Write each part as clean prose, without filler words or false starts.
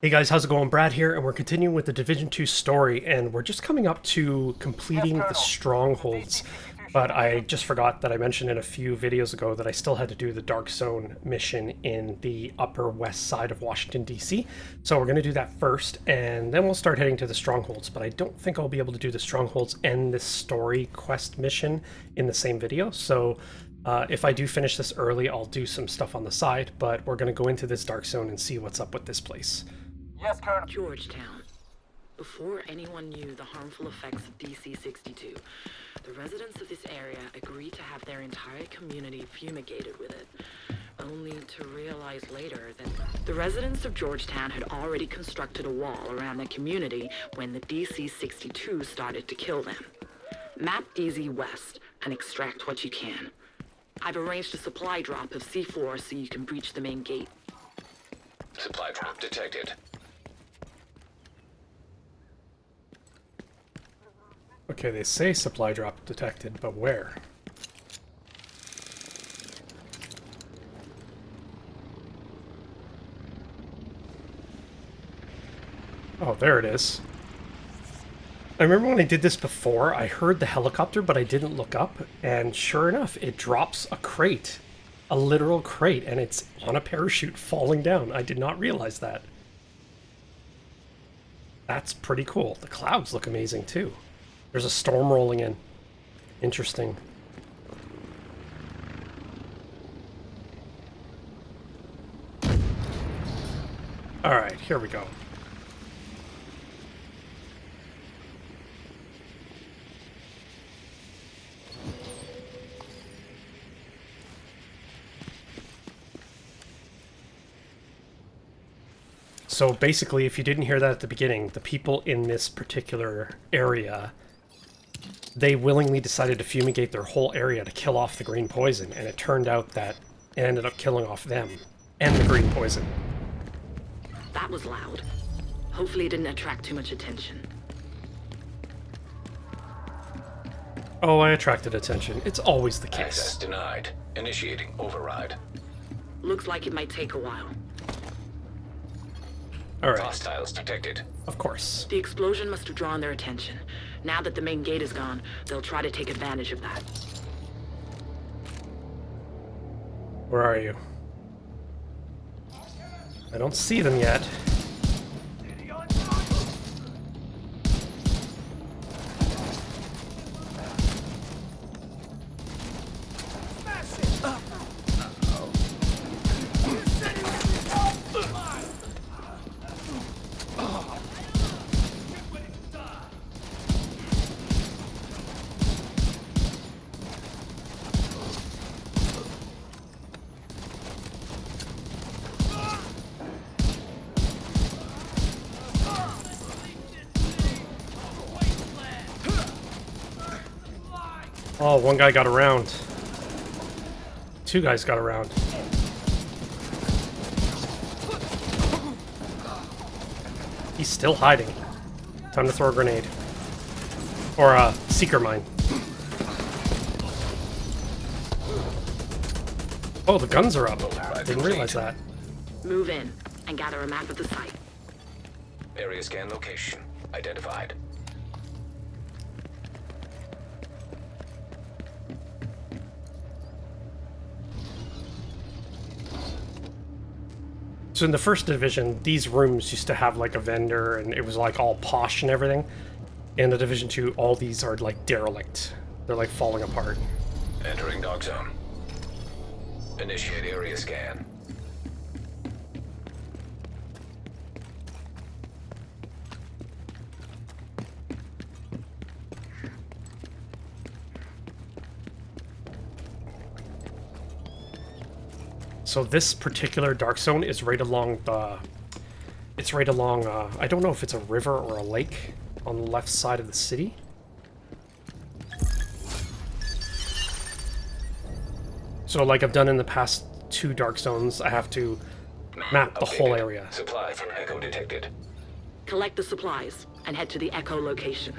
Hey guys, how's it going? Brad here, and we're continuing with the Division 2 story, and we're just coming up to completing the strongholds. But I just forgot that I mentioned in a few videos ago that I still had to do the Dark Zone mission in the upper west side of Washington, D.C. So we're going to do that first, and then we'll start heading to the strongholds. But I don't think I'll be able to do the strongholds and this story quest mission in the same video. So if I do finish this early, I'll do some stuff on the side, but we're going to go into this Dark Zone and see what's up with this place. Yes, Colonel. Georgetown. Before anyone knew the harmful effects of DC-62, the residents of this area agreed to have their entire community fumigated with it, only to realize later that the residents of Georgetown had already constructed a wall around their community when the DC-62 started to kill them. Map DZ West and extract what you can. I've arranged a supply drop of C4 so you can breach the main gate. Supply drop detected. Okay, they say supply drop detected, but where? Oh, there it is. I remember when I did this before, I heard the helicopter, but I didn't look up, and sure enough, it drops a crate. A literal crate, and it's on a parachute falling down. I did not realize that. That's pretty cool. The clouds look amazing, too. There's a storm rolling in. Interesting. Alright, here we go. So basically, if you didn't hear that at the beginning, the people in this particular area, they willingly decided to fumigate their whole area to kill off the green poison, and it turned out that it ended up killing off them and the green poison. That was loud. Hopefully it didn't attract too much attention. Oh, I attracted attention. It's always the Access case. denied. Initiating override. Looks like it might take a while. Alright, Hostiles detected. of course. The explosion must have drawn their attention. Now that the main gate is gone, they'll try to take advantage of that. Where are you? I don't see them yet. Oh, one guy got around. Two guys got around. He's still hiding. Time to throw a grenade. Or a seeker mine. Oh, the guns are up. Didn't realize that. Move in and gather a map of the site. Area scan location identified. So in the first division, these rooms used to have like a vendor and it was like all posh and everything. In the Division 2, all these are like derelict. They're like falling apart. Entering Dark Zone. Initiate area scan. So this particular Dark Zone is right along the... It's right along, I don't know if it's a river or a lake on the left side of the city. So like I've done in the past two Dark Zones, I have to map the whole Updated. area. Supply from Echo detected. Collect the supplies and head to the Echo location.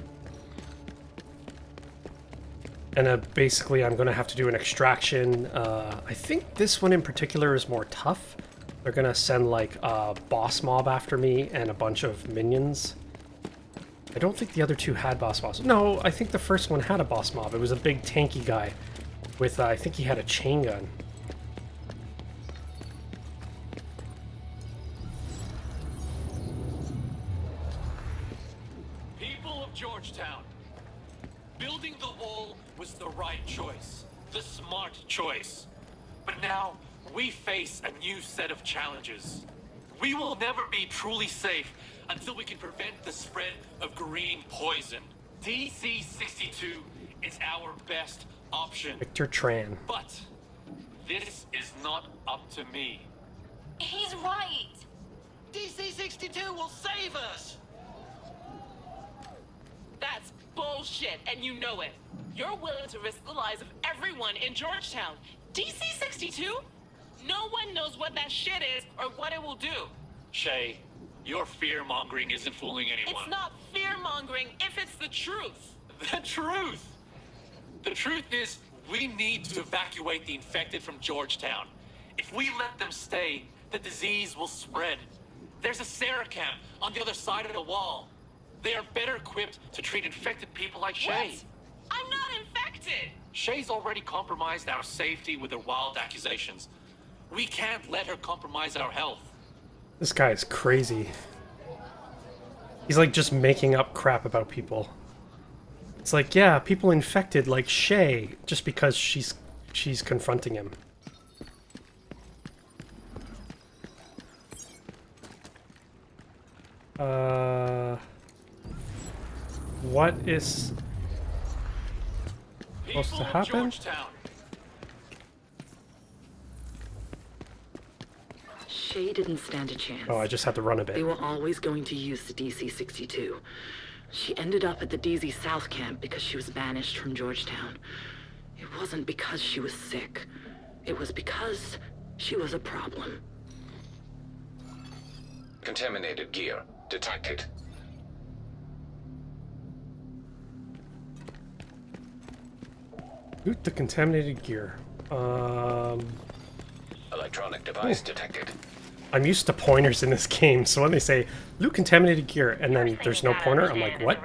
And basically I'm going to have to do an extraction. I think this one in particular is more tough. They're gonna send like a boss mob after me and a bunch of minions. I don't think the other two had boss mobs. No, I think the first one had a boss mob. It was a big tanky guy with, I think he had a chain gun. People of Georgetown, building the wall was the right choice, the smart choice. But now, we face a new set of challenges. We will never be truly safe until we can prevent the spread of green poison. DC-62 is our best option. Victor Tran. But this is not up to me. He's right. DC-62 will save us! That's bullshit, and you know it. You're willing to risk the lives of everyone in Georgetown. DC-62? No one knows what that shit is or what it will do. Shay, your fear-mongering isn't fooling anyone. It's not fear-mongering if it's the truth. The truth! The truth is, we need to evacuate the infected from Georgetown. If we let them stay, the disease will spread. There's a Sarah camp on the other side of the wall. They are better equipped to treat infected people like Shay. What? I'm not infected! Shay's already compromised our safety with her wild accusations. We can't let her compromise our health. This guy is crazy. He's like just making up crap about people. It's like, yeah, people infected like Shay, just because she's confronting him. What is supposed to happen? Georgetown. Shay didn't stand a chance. Oh, I just had to run a They bit. were always going to use the DC-62. She ended up at the DZ South camp because she was banished from Georgetown. It wasn't because she was sick. It was because she was a problem. Contaminated gear detected. Loot the contaminated gear. Electronic device detected. I'm used to pointers in this game, so when they say loot contaminated gear and then there's no pointer, I'm like, what?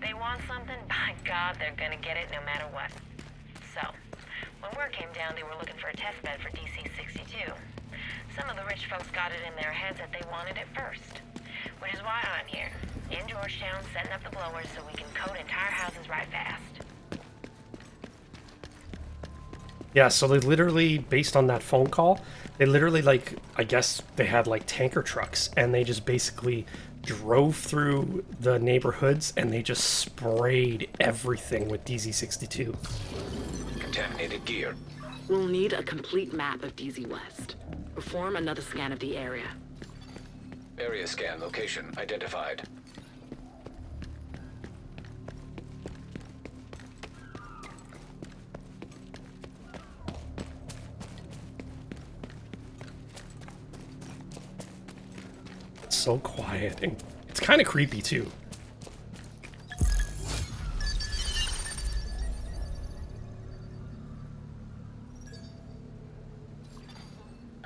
They want something, by God, they're gonna get it no matter what. So, when word came down they were looking for a test bed for DC-62. Some of the rich folks got it in their heads that they wanted it first. Which is why I'm here, in Georgetown, setting up the blowers so we can coat entire houses right fast. Yeah, so they literally, based on that phone call, they literally, like, I guess they had, like, tanker trucks, and they just basically drove through the neighborhoods, and they just sprayed everything with DZ-62. Contaminated gear. We'll need a complete map of DZ West. Perform another scan of the area. Area scan location identified. It's so quiet, and it's kind of creepy, too.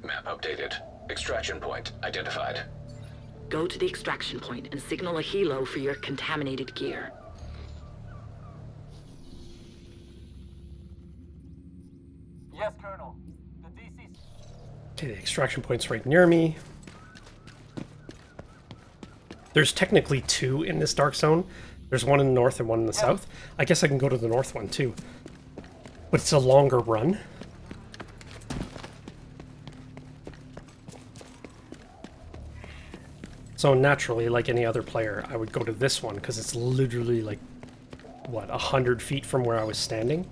Map updated. Extraction point identified. Go to the extraction point and signal a helo for your contaminated gear. Yes, Colonel. The DC... Okay, the extraction point's right near me. There's technically two in this dark zone. There's one in the north and one in the south. I guess I can go to the north one, too. But it's a longer run. So naturally, like any other player, I would go to this one, because it's literally like, what, 100 feet from where I was standing?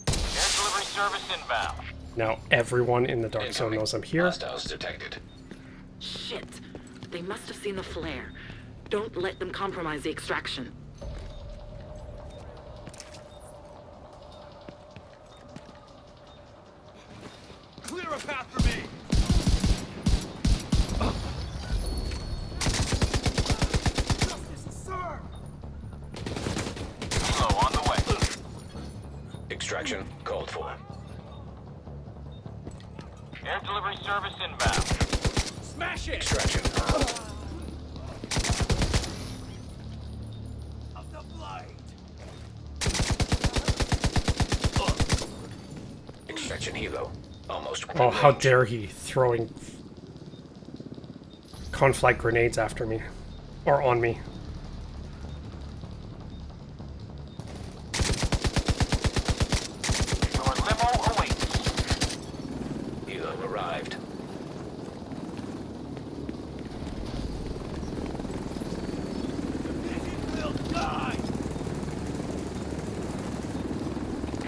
Air delivery service inbound. Now everyone in the dark zone knows I'm here. Hostiles detected. Shit! They must have seen the flare. Don't let them compromise the extraction. Clear a path for me! Justice served! Helo on the way. Extraction called for. inbound. Smash it! Extraction. Of the blight. Extraction helo. Almost within Oh, how range. dare he throwing conflict grenades after me. Or on me. Your limo awaits. Helo arrived. It will die.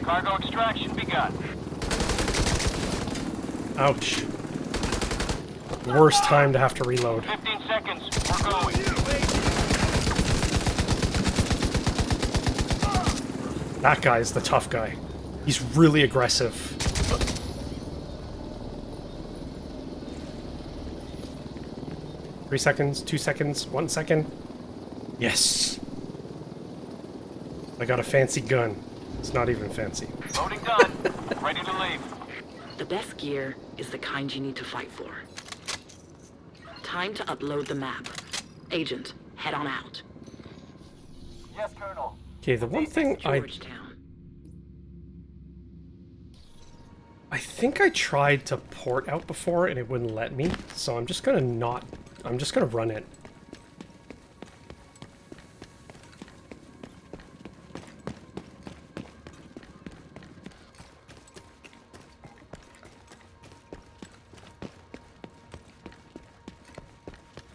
Cargo extraction begun. Ouch. Worst time to have to reload. 15 seconds. We're going. That guy's the tough guy. He's really aggressive. 3 seconds, 2 seconds, 1 second. Yes! I got a fancy gun. It's not even fancy. Loading done. Ready to leave. The best gear is the kind you need to fight for. Time to upload the map. Agent, head on out. Yes, Colonel. Okay, the one thing Georgetown. I think I tried to port out before and it wouldn't let me, so I'm just gonna run it.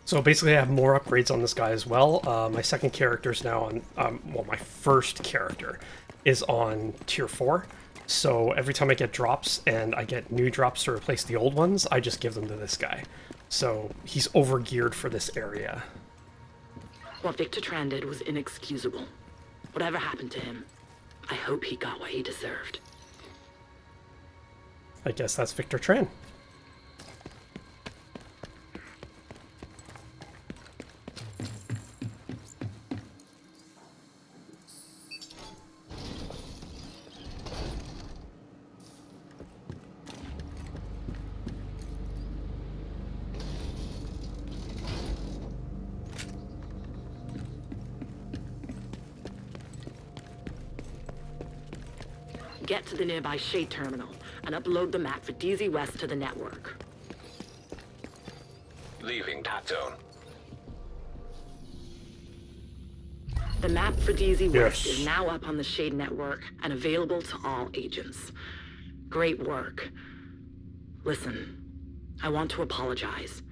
So basically I have more upgrades on this guy as well. My second character is now on, well, my first character is on tier 4. So every time I get drops and I get new drops to replace the old ones, I just give them to this guy. So he's over-geared for this area. What Victor Tran did was inexcusable. Whatever happened to him, I hope he got what he deserved. I guess that's Victor Tran. Get to the nearby Shade Terminal and upload the map for DZ West to the network. Leaving dot zone. The map for DZ West Yes. is now up on the Shade network and available to all agents. Great work. Listen, I want to apologize.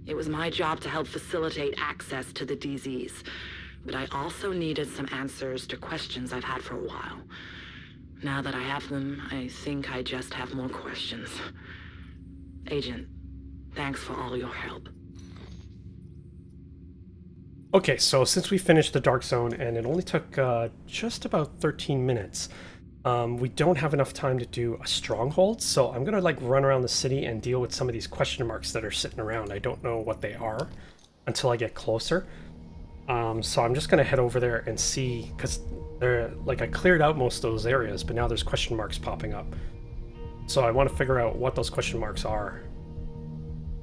It was my job to help facilitate access to the DZs, but I also needed some answers to questions I've had for a while. Now that I have them, I think I just have more questions. Agent, thanks for all your help. Okay, so since we finished the Dark Zone, and it only took just about 13 minutes, we don't have enough time to do a stronghold, so I'm gonna like run around the city and deal with some of these question marks that are sitting around. I don't know what they are until I get closer. So I'm just gonna head over there and see, because they're like, I cleared out most of those areas, but now there's question marks popping up. So I want to figure out what those question marks are.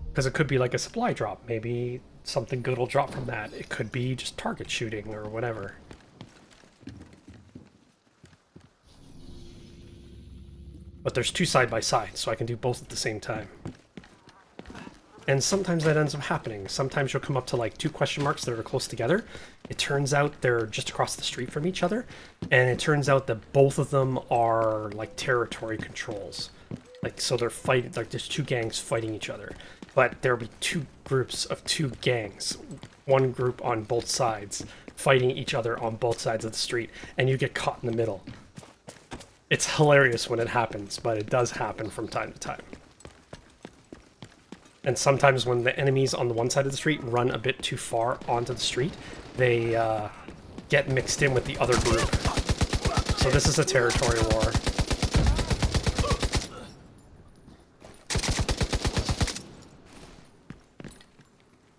Because it could be like a supply drop. Maybe something good will drop from that. It could be just target shooting or whatever. But there's two side by side, so I can do both at the same time. And sometimes that ends up happening. Sometimes you'll come up to like two question marks that are close together. It turns out they're just across the street from each other. And it turns out that both of them are like territory controls. Like, so they're fighting, like there's two gangs fighting each other. But there'll be two groups of two gangs. One group on both sides, fighting each other on both sides of the street. And you get caught in the middle. It's hilarious when it happens, but it does happen from time to time. And sometimes when the enemies on the one side of the street run a bit too far onto the street, they get mixed in with the other group. So this is a territory war.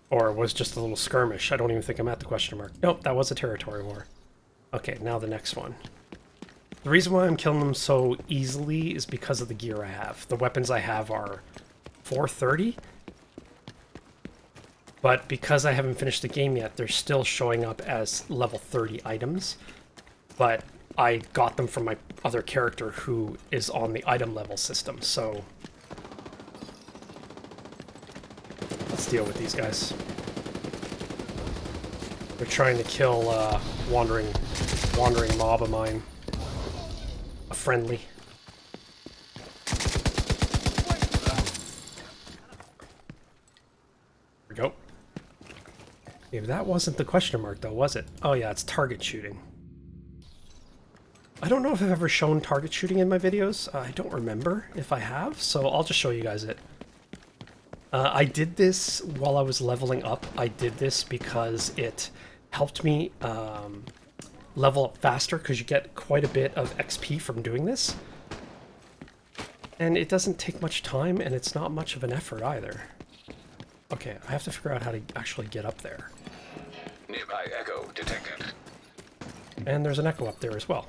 Or it was just a little skirmish. I don't even think I'm at the question mark. Nope, that was a territory war. Okay, now the next one. The reason why I'm killing them so easily is because of the gear I have. The weapons I have are 4:30. But because I haven't finished the game yet, they're still showing up as level 30 items. But I got them from my other character who is on the item level system, so let's deal with these guys. They're trying to kill wandering mob of mine. A friendly. There we go. Maybe that wasn't the question mark though, was it? Oh yeah, it's target shooting. I don't know if I've ever shown target shooting in my videos. I don't remember if I have, so I'll just show you guys it. I did this while I was leveling up. I did this because it helped me level up faster, because you get quite a bit of XP from doing this. And it doesn't take much time, and it's not much of an effort either. Okay, I have to figure out how to actually get up there. Nearby echo detected. And there's an echo up there as well.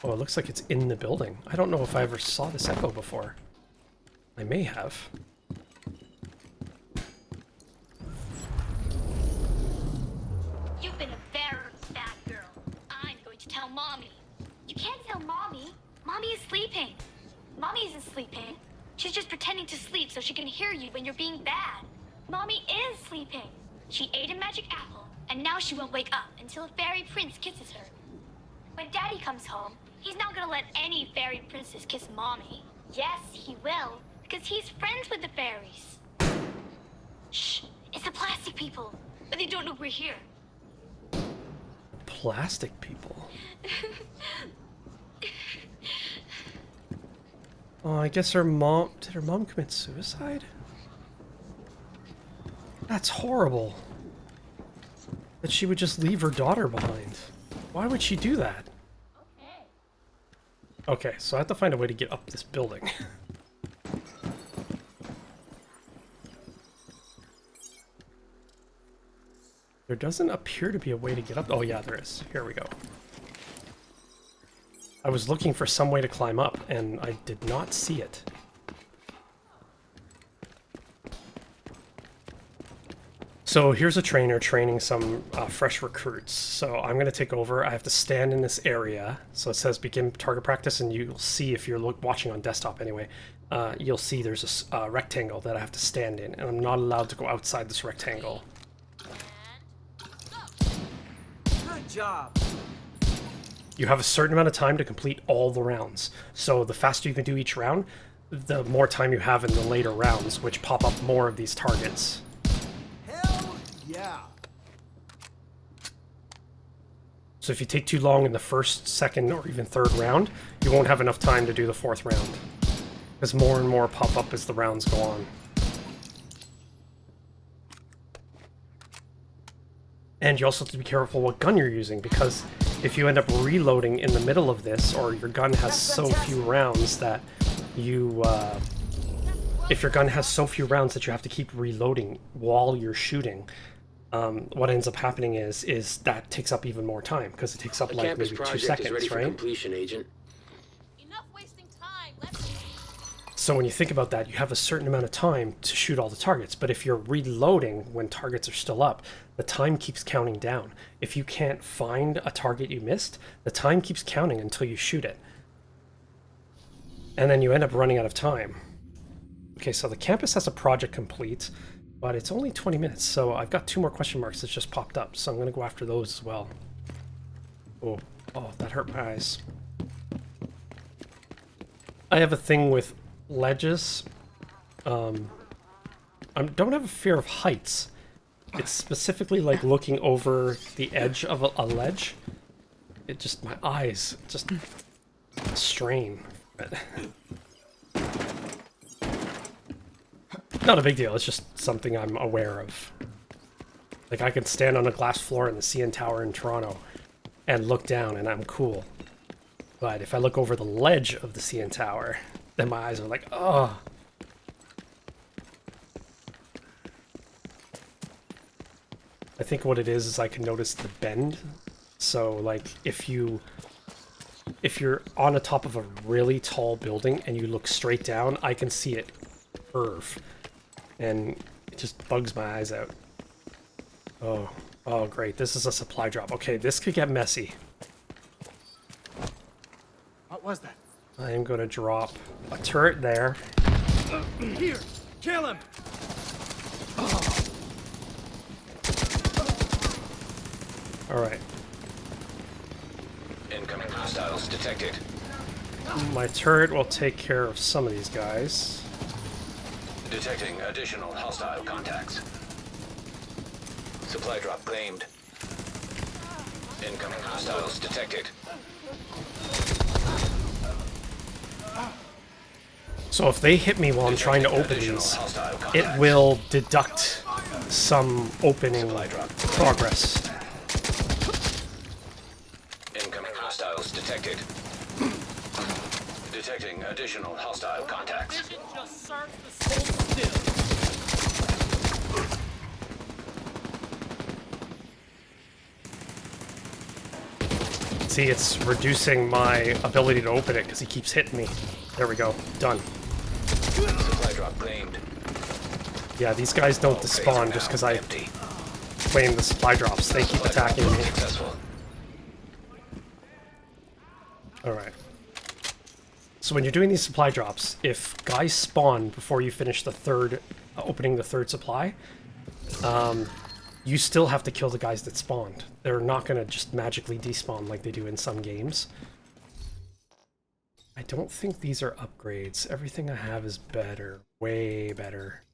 Oh, it looks like it's in the building. I don't know if I ever saw this echo before. I may have. You've been a very bad girl. I'm going to tell Mommy. You can't tell Mommy. Mommy is sleeping. Mommy isn't sleeping. She's just pretending to sleep so she can hear you when you're being bad. Mommy is sleeping. She ate a magic apple, and now she won't wake up until a fairy prince kisses her. When Daddy comes home, he's not gonna let any fairy princess kiss Mommy. Yes, he will, because he's friends with the fairies. Shh, it's the plastic people, but they don't know we're here. Plastic people? Oh, I guess her mom... Did her mom commit suicide? That's horrible. That she would just leave her daughter behind. Why would she do that? Okay, so I have to find a way to get up this building. There doesn't appear to be a way to get up. Oh yeah, there is. Here we go. I was looking for some way to climb up, and I did not see it. So here's a trainer training some fresh recruits. So I'm going to take over. I have to stand in this area. So it says begin target practice, and you'll see if you're watching on desktop anyway, you'll see there's a rectangle that I have to stand in, and I'm not allowed to go outside this rectangle. Good job. You have a certain amount of time to complete all the rounds. So the faster you can do each round, the more time you have in the later rounds, which pop up more of these targets. Hell yeah. So if you take too long in the first, second, or even third round, you won't have enough time to do the fourth round. Because more and more pop up as the rounds go on. And you also have to be careful what gun you're using, because if you end up reloading in the middle of this, or your gun has so few rounds that you, if your gun has so few rounds that you have to keep reloading while you're shooting, what ends up happening is that takes up even more time, because it takes up like maybe 2 seconds, right? Completion, Agent. Enough wasting time. Let's... So when you think about that, you have a certain amount of time to shoot all the targets, but if you're reloading when targets are still up, the time keeps counting down. If you can't find a target you missed, the time keeps counting until you shoot it. And then you end up running out of time. Okay, so the campus has a project complete, but it's only 20 minutes, so I've got 2 more question marks that just popped up, so I'm going to go after those as well. Oh, that hurt my eyes. I have a thing with ledges. I don't have a fear of heights. It's specifically like looking over the edge of a ledge. It just, my eyes just strain. Not a big deal, it's just something I'm aware of. Like I can stand on a glass floor in the CN Tower in Toronto and look down and I'm cool. But if I look over the ledge of the CN Tower, then my eyes are like, oh. I think what it is I can notice the bend. So like if you if you're on the top of a really tall building and you look straight down, I can see it curve. And it just bugs my eyes out. Oh, oh great, this is a supply drop. Okay, this could get messy. What was that? I am going to drop a turret there. Here! Kill him! Alright, Incoming hostiles detected. my turret will take care of some of these guys. Detecting additional hostile contacts. Supply drop claimed. Incoming hostiles detected. So if they hit me while I'm trying to open these, it will deduct some opening progress. Incoming hostiles detected. Detecting additional hostile contacts. Vision just serves the soul still. See, it's reducing my ability to open it because he keeps hitting me. There we go. Done. Supply drop claimed. Yeah, these guys don't All crates despawn are just now because I empty. claim the supply drops. They keep Supply drop attacking me. successful. Alright. So when you're doing these supply drops, if guys spawn before you finish the third, opening the third supply, you still have to kill the guys that spawned. They're not going to just magically despawn like they do in some games. I don't think these are upgrades. Everything I have is better. Way better.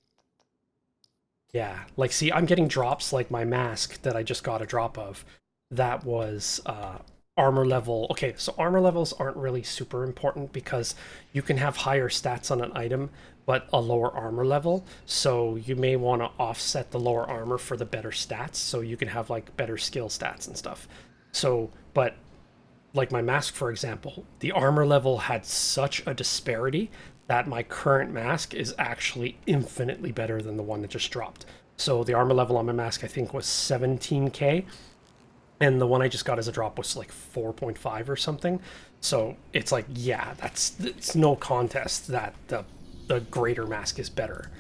Yeah, like see, I'm getting drops like my mask that I just got a drop of. That was armor level. Okay, so armor levels aren't really super important because you can have higher stats on an item but a lower armor level, so you may want to offset the lower armor for the better stats, so you can have like better skill stats and stuff. So, but like my mask, for example, the armor level had such a disparity that my current mask is actually infinitely better than the one that just dropped. So the armor level on my mask I think was 17k, and the one I just got as a drop was like 4.5 or something. So it's like, yeah, it's no contest that the greater mask is better.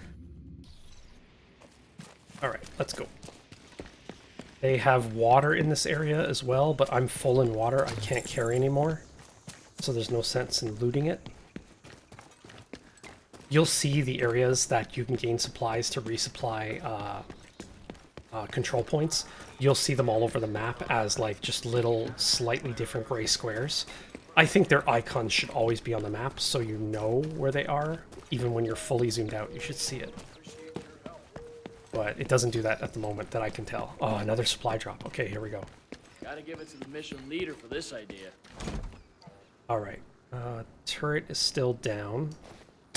Alright, let's go. They have water in this area as well, but I'm full in water. I can't carry anymore, so there's no sense in looting it. You'll see the areas that you can gain supplies to resupply control points. You'll see them all over the map as like just little slightly different gray squares. I think their icons should always be on the map so you know where they are. Even when you're fully zoomed out, you should see it. But it doesn't do that at the moment that I can tell. Oh, another supply drop. Okay, here we go. Gotta give it to the mission leader for this idea. Alright. Turret is still down.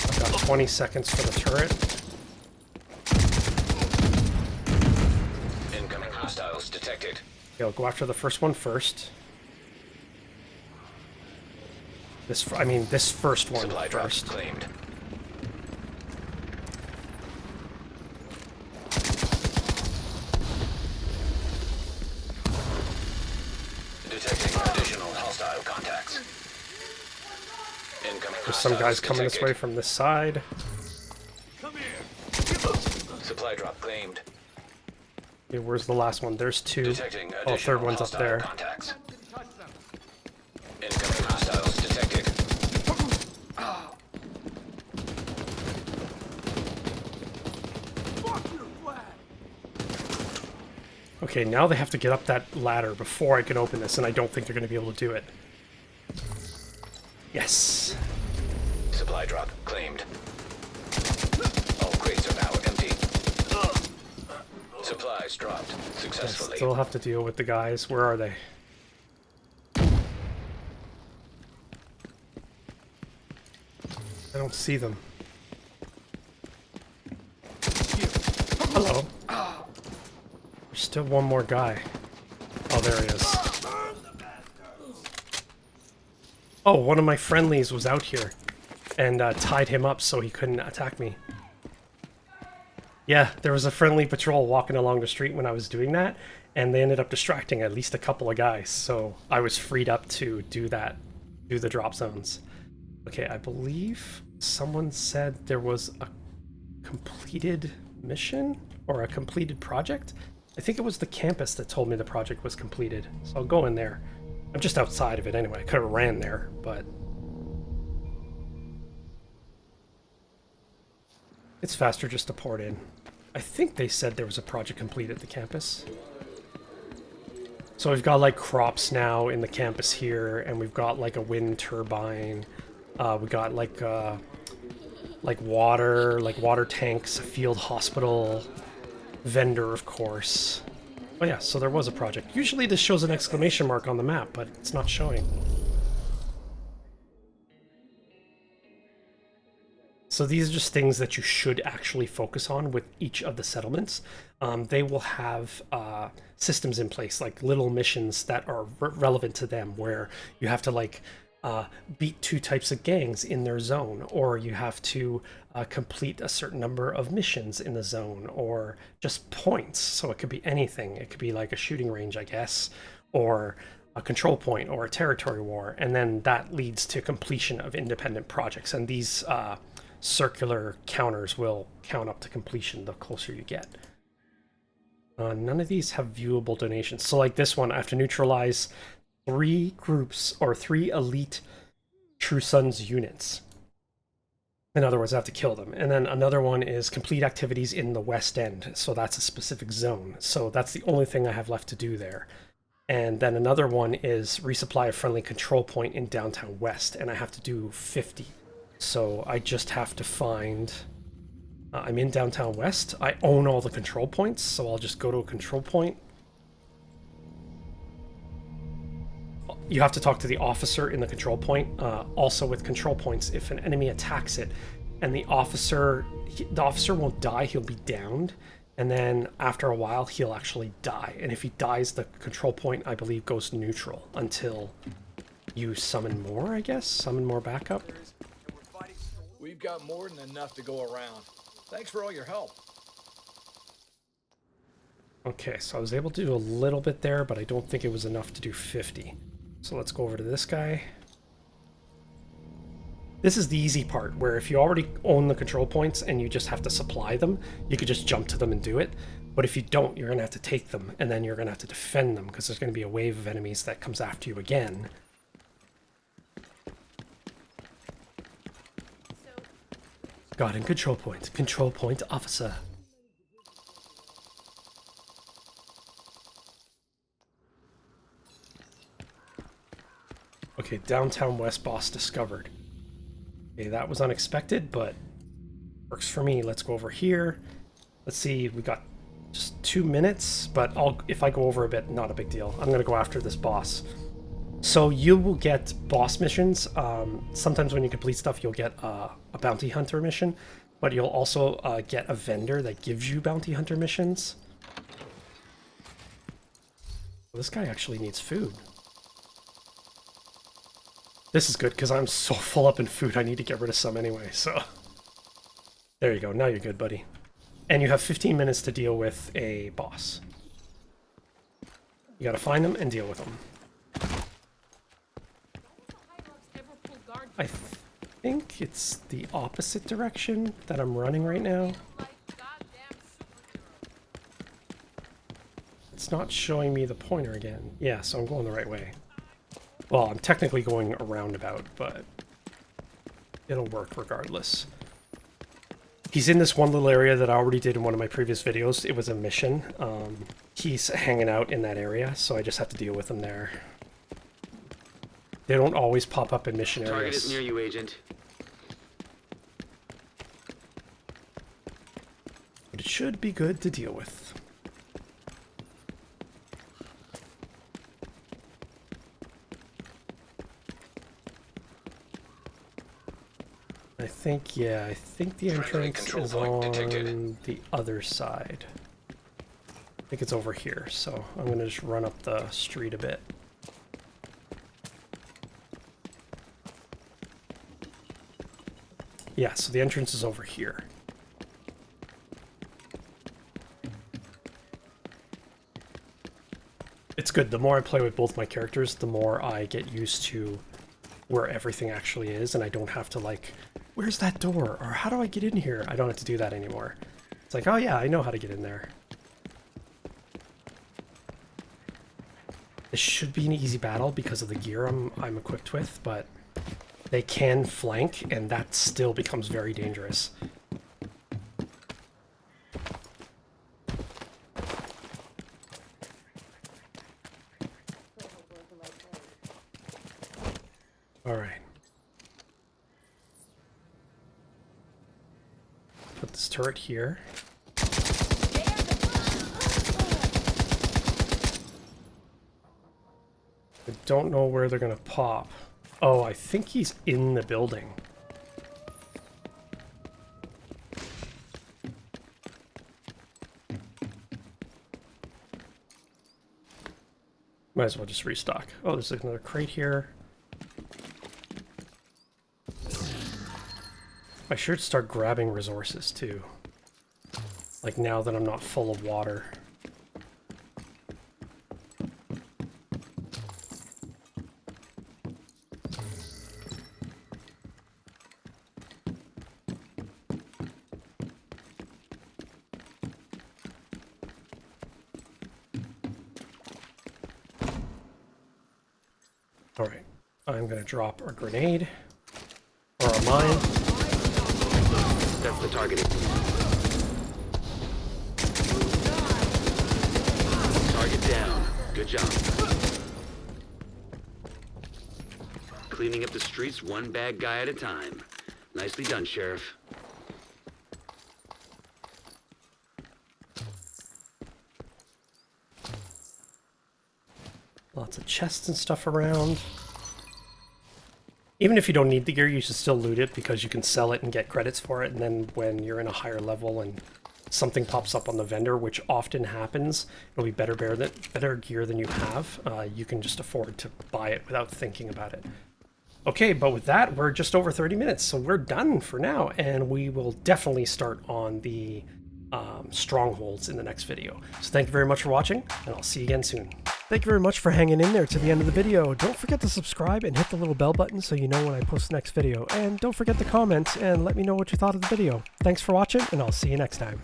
I've got 20 seconds for the turret. Incoming hostiles detected. Okay, I'll go after the first one first. This first one Supply drop first. claimed. Detecting additional hostile contacts. Incoming There's some guys coming this way detected. from this side. Supply drop claimed. Okay, where's the last one? There's two. Detecting Oh, additional third one's up hostile there. contacts. Incoming hostiles detected. Okay, now they have to get up that ladder before I can open this, and I don't think they're going to be able to do it. Yes. Supply drop claimed. All crates are now empty. Supplies dropped I successfully. still have to deal with the guys. Where are they? I don't see them. Hello. There's still one more guy. Oh, there he is. Oh, one of my friendlies was out here and tied him up so he couldn't attack me. Yeah, there was a friendly patrol walking along the street when I was doing that, and they ended up distracting at least a couple of guys, so I was freed up to do that do the drop zones. Okay, I believe someone said there was a completed mission or a completed project. I think it was the campus that told me the project was completed, so I'll go in there. I'm just outside of it anyway. I could have ran there, but it's faster just to port in. I think they said there was a project complete at the campus. So we've got like crops now in the campus here, and we've got like a wind turbine. We got like water tanks, a field hospital, vendor, of course. Oh yeah, so there was a project. Usually this shows an exclamation mark on the map, but it's not showing. So these are just things that you should actually focus on with each of the settlements. They will have systems in place, like little missions that are relevant to them, where you have to like beat 2 types of gangs in their zone, or you have to complete a certain number of missions in the zone, or just points. So it could be anything. It could be like a shooting range, I guess, or a control point, or a territory war, and then that leads to completion of independent projects. And these circular counters will count up to completion the closer you get. None of these have viewable donations. So like this one, I have to neutralize 3 groups or 3 elite True Sons units. In other words, I have to kill them. And then another one is complete activities in the West End. So that's a specific zone. So that's the only thing I have left to do there. And then another one is resupply a friendly control point in downtown West. And I have to do 50. So I just have to find... I'm in downtown West. I own all the control points, so I'll just go to a control point. You have to talk to the officer in the control point. Also with control points, if an enemy attacks it and the officer won't die, he'll be downed. And then after a while, he'll actually die. And if he dies, the control point, I believe, goes neutral until you summon more, I guess? Summon more backup? We've got more than enough to go around. Thanks for all your help. Okay, so I was able to do a little bit there, but I don't think it was enough to do 50. So let's go over to this guy. This is the easy part, where if you already own the control points and you just have to supply them, you could just jump to them and do it. But if you don't, you're going to have to take them, and then you're going to have to defend them, because there's going to be a wave of enemies that comes after you again. Got in control point. Control point officer. Okay, downtown West boss discovered. Okay, that was unexpected, but works for me. Let's go over here. Let's see, we got just 2 minutes, but if I go over a bit, not a big deal. I'm gonna go after this boss. So you will get boss missions. Sometimes when you complete stuff, you'll get a bounty hunter mission, but you'll also get a vendor that gives you bounty hunter missions. This guy actually needs food. This is good, because I'm so full up in food, I need to get rid of some anyway, so... There you go, now you're good, buddy. And you have 15 minutes to deal with a boss. You gotta find them and deal with them. I think it's the opposite direction that I'm running right now. It's not showing me the pointer again. Yeah, so I'm going the right way. Well, I'm technically going a roundabout, but it'll work regardless. He's in this one little area that I already did in one of my previous videos. It was a mission. He's hanging out in that area, so I just have to deal with him there. They don't always pop up in mission areas. Target is near you, Agent. But it should be good to deal with. I think the entrance is on the other side. I think it's over here, so I'm going to just run up the street a bit. Yeah, so the entrance is over here. It's good. The more I play with both my characters, the more I get used to where everything actually is, and I don't have to like, where's that door? Or how do I get in here? I don't have to do that anymore. It's like, oh yeah, I know how to get in there. This should be an easy battle because of the gear I'm equipped with, but they can flank, and that still becomes very dangerous. Alright. Put this turret here. I don't know where they're gonna pop. Oh, I think he's in the building. Might as well just restock. Oh, there's another crate here. I should start grabbing resources too. Like now that I'm not full of water. Alright, I'm gonna drop a grenade. Or a mine. That's the target. Target down. Good job. Cleaning up the streets one bad guy at a time. Nicely done, Sheriff. Lots of chests and stuff around. Even if you don't need the gear, you should still loot it because you can sell it and get credits for it, and then when you're in a higher level and something pops up on the vendor, which often happens, it'll be better gear than you have. You can just afford to buy it without thinking about it. Okay, but with that, we're just over 30 minutes, so we're done for now, and we will definitely start on the strongholds in the next video. So thank you very much for watching, and I'll see you again soon. Thank you very much for hanging in there to the end of the video. Don't forget to subscribe and hit the little bell button so you know when I post the next video. And don't forget to comment and let me know what you thought of the video. Thanks for watching, and I'll see you next time.